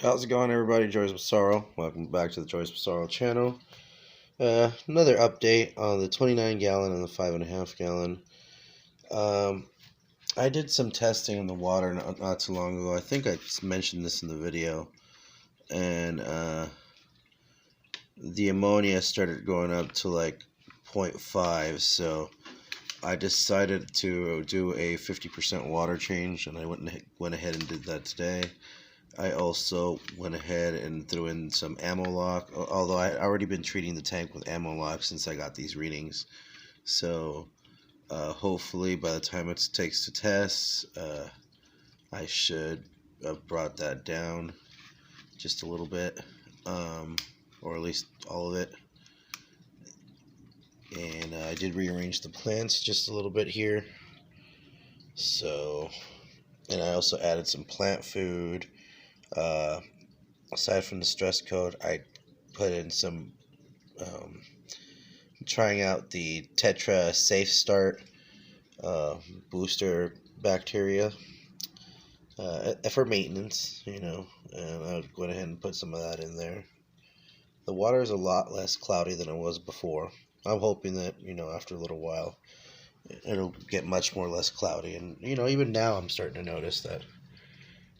How's it going, everybody? Joyce Sorrow. Welcome back to the Joyce Sorrow channel. Another update on the 29 gallon and the 5.5 gallon. Um, I did some testing in the water not too long ago. I think I mentioned this in the video, and the ammonia started going up to like 0.5. So I decided to do a 50% water change, and I went ahead and did that today. I also went ahead and threw in some Ammo-Lock, although I had already been treating the tank with Ammo-Lock since I got these readings. So hopefully by the time it takes to test, I should have brought that down just a little bit, or at least all of it. And I did rearrange the plants just a little bit here. So, and I also added some plant food. Aside from the stress code, I put in some trying out the Tetra Safe Start booster bacteria for maintenance, and I went ahead and put some of that in there. The water is a lot less cloudy than it was before. I'm hoping that, after a little while, it'll get much more less cloudy. And, even now I'm starting to notice that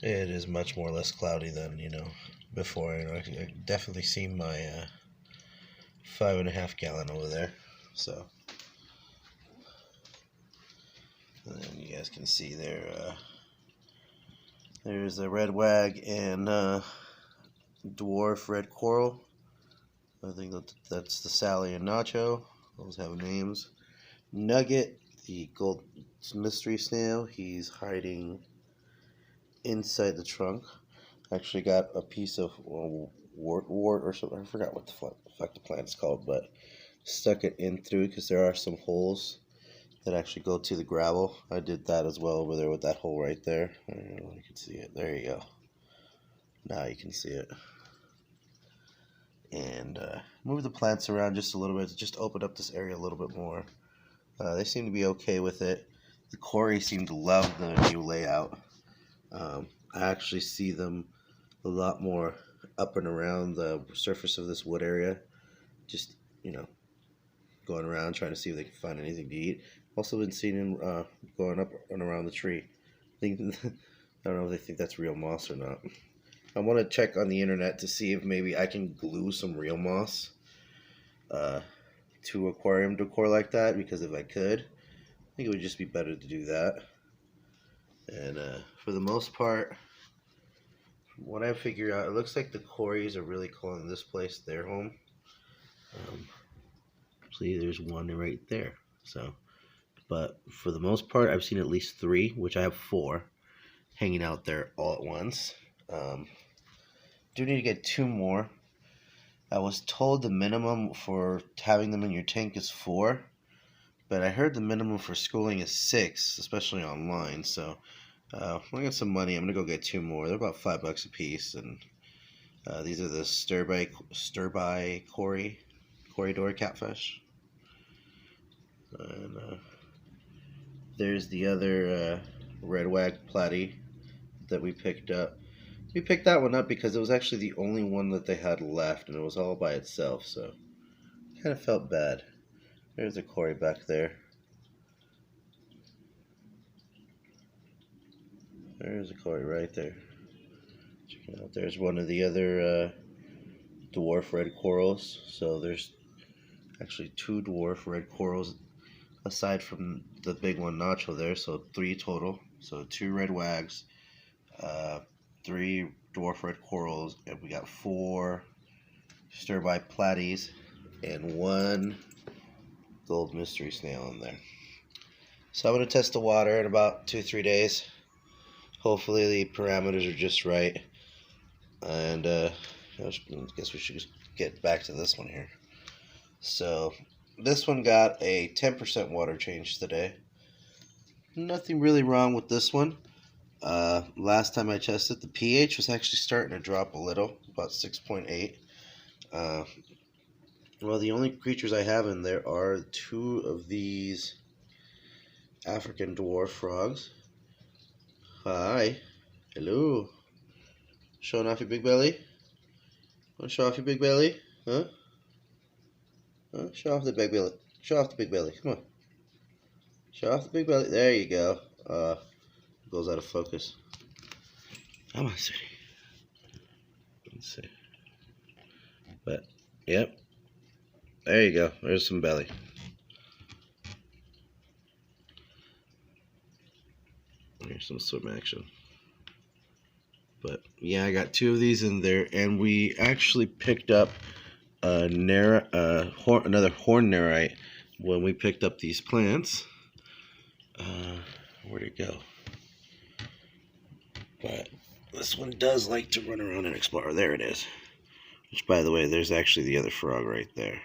it is much more less cloudy than, before. I can definitely see my 5.5 gallon over there. So, and then you guys can see there, there's a red wag and dwarf red coral. I think that's the Sally and Nacho. Those have names. Nugget, the gold mystery snail, he's hiding inside the trunk. Actually got a piece of wart or something. I forgot what the fuck the plant's called, but stuck it in through because there are some holes that actually go to the gravel. I did that as well over there with that hole right there. I don't know if you can see it. There you go. Now you can see it. And move the plants around just a little bit to just open up this area a little bit more. They seem to be okay with it. The Cory seem to love the new layout. I actually see them a lot more up and around the surface of this wood area. Just, going around trying to see if they can find anything to eat. Also been seeing them going up and around the tree. I don't know if they think that's real moss or not. I want to check on the internet to see if maybe I can glue some real moss to aquarium decor like that, because if I could, I think it would just be better to do that. And for the most part, from what I figured out, it looks like the Corys are really calling this place their home. See, there's one right there. So, but for the most part, I've seen at least 3, which I have 4, hanging out there all at once. Do need to get 2 more. I was told the minimum for having them in your tank is 4, but I heard the minimum for schooling is 6, especially online. So when I get some money, I'm gonna go get 2 more. They're about $5 a piece, and these are the Sturby Corridor catfish. And there's the other red wag platy that we picked up. We picked that one up because it was actually the only one that they had left, and it was all by itself, so kind of felt bad. There's a Cory back there. There's a Cory right there. Check it out. There's one of the other dwarf red corals. So there's actually 2 dwarf red corals aside from the big one Nacho there. So 3 total. So 2 red wags, 3 dwarf red corals, and we got 4 stir-by platies and 1 gold mystery snail in there. So I'm going to test the water in about 2-3 days. Hopefully the parameters are just right. And I guess we should just get back to this one here. So this one got a 10% water change today. Nothing really wrong with this one. Last time I tested, the pH was actually starting to drop a little, about 6.8. Well, the only creatures I have in there are 2 of these African dwarf frogs. Hi. Hello. Showing off your big belly? Want to show off your big belly? Huh? Huh? Show off the big belly. Show off the big belly. Come on. Show off the big belly. There you go. Goes out of focus. Come on, sweetie. Let's see. But, yep. There you go. There's some belly. Here's some swim action. But yeah, I got 2 of these in there, and we actually picked up another horn nerite when we picked up these plants. Where'd it go? But this one does like to run around and explore. There it is. Which, by the way, there's actually the other frog right there.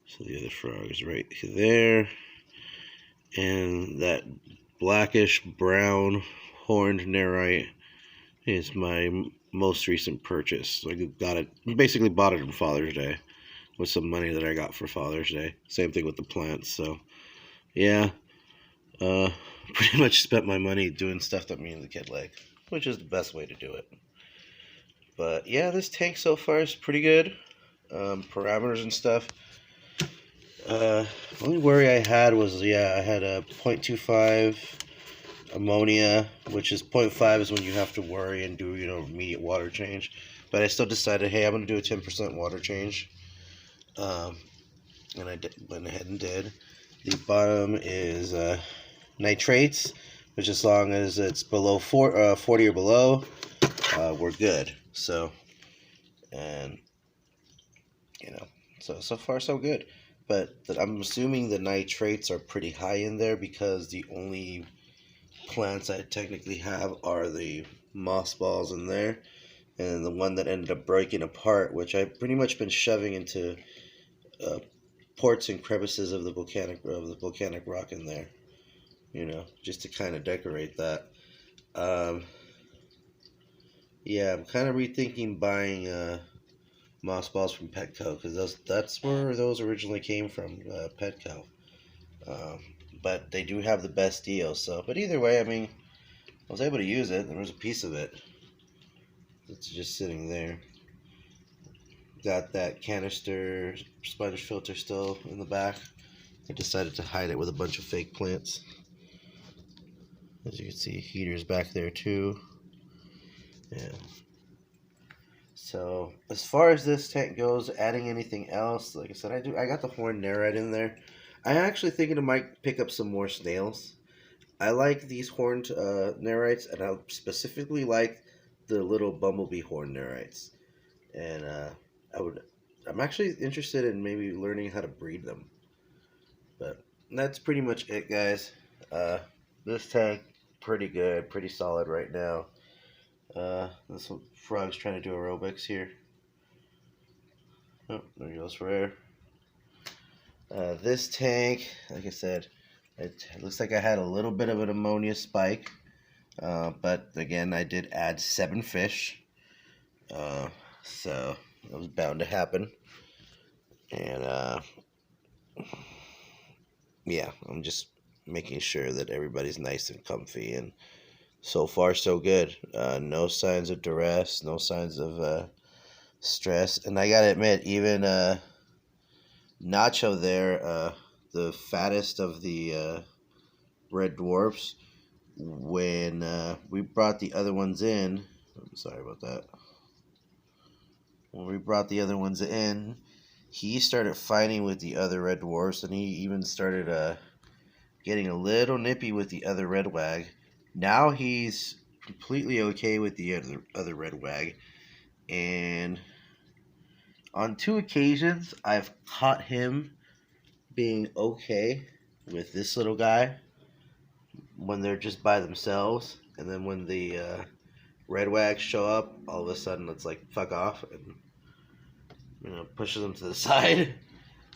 So the other frog is right there. And that blackish brown horned nerite is my most recent purchase. I got it, basically bought it on Father's Day with some money that I got for Father's Day. Same thing with the plants. So yeah, pretty much spent my money doing stuff that me and the kid like, which is the best way to do it. But yeah, this tank so far is pretty good. Parameters and stuff. Only worry I had was, I had a 0.25 ammonia, which is 0.5 is when you have to worry and do, immediate water change. But I still decided, hey, I'm going to do a 10% water change. And I went ahead and did. The bottom is nitrates, which as long as it's below 40 or below, we're good. So, and, so far so good. But I'm assuming the nitrates are pretty high in there because the only plants I technically have are the moss balls in there, and the one that ended up breaking apart, which I've pretty much been shoving into ports and crevices of the volcanic rock in there, just to kind of decorate that. Yeah, I'm kind of rethinking buying moss balls from Petco, because that's where those originally came from, Petco. But they do have the best deal. So, but either way, I mean, I was able to use it. There was a piece of it that's just sitting there. Got that canister sponge filter still in the back. I decided to hide it with a bunch of fake plants. As you can see, heaters back there too. Yeah. So as far as this tank goes, adding anything else, like I said, I got the horn nerite in there. I'm actually thinking I might pick up some more snails. I like these horned nerites, and I specifically like the little bumblebee horn nerites. And I'm actually interested in maybe learning how to breed them. But that's pretty much it, guys. This tank, pretty good, pretty solid right now. This frog's trying to do aerobics here. Oh, there he goes for air. This tank, like I said, it looks like I had a little bit of an ammonia spike. But again, I did add 7 fish. So it was bound to happen. And yeah, I'm just making sure that everybody's nice and comfy, and so far so good. No signs of duress, no signs of stress. And I gotta admit, even Nacho there, the fattest of the red dwarfs, when we brought the other ones in, I'm sorry about that. When we brought the other ones in, he started fighting with the other red dwarfs, and he even started getting a little nippy with the other red wag. Now he's completely okay with the other red wag, and on 2 occasions I've caught him being okay with this little guy when they're just by themselves, and then when the red wags show up, all of a sudden it's like, fuck off, and pushes them to the side.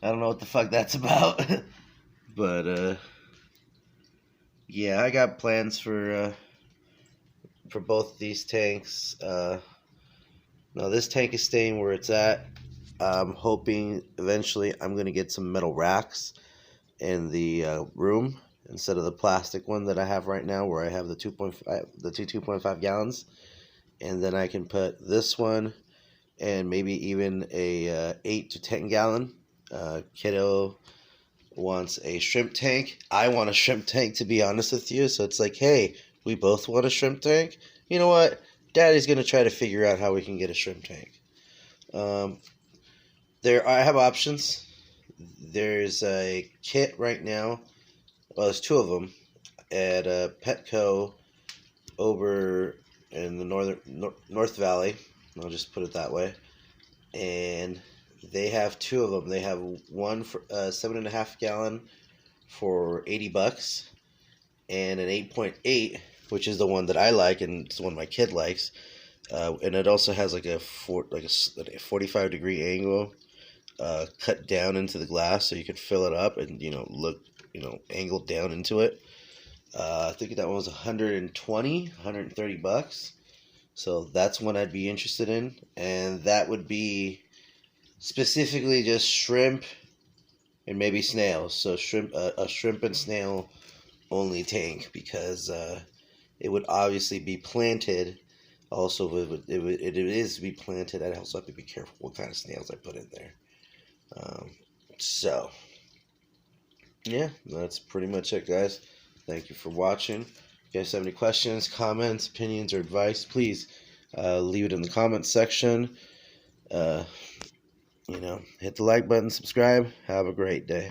I don't know what the fuck that's about. But yeah, I got plans for both these tanks. Now this tank is staying where it's at. I'm hoping eventually I'm going to get some metal racks in the room instead of the plastic one that I have right now, where I have the 2.5 gallons. and then I can put this one and maybe even a 8 to 10 gallon. Kiddo wants a shrimp tank. I want a shrimp tank, to be honest with you. So it's like, hey, we both want a shrimp tank. You know what? Daddy's gonna try to figure out how we can get a shrimp tank. I have options. There's a kit right now. Well, there's two of them at Petco over in the North Valley. I'll just put it that way. And they have two of them. They have one for 7.5 gallon for $80, and an 8.8, which is the one that I like, and it's the one my kid likes. And it also has like a 45-degree angle cut down into the glass, so you can fill it up and look angled down into it. I think that one was $130. So that's one I'd be interested in, and that would be specifically just shrimp and maybe snails. So a shrimp and snail only tank, because it would obviously be planted. Also, it is to be planted. I also have to be careful what kind of snails I put in there. So yeah, that's pretty much it, guys. Thank you for watching. If you guys have any questions, comments, opinions, or advice, please leave it in the comments section. Hit the like button, subscribe. Have a great day.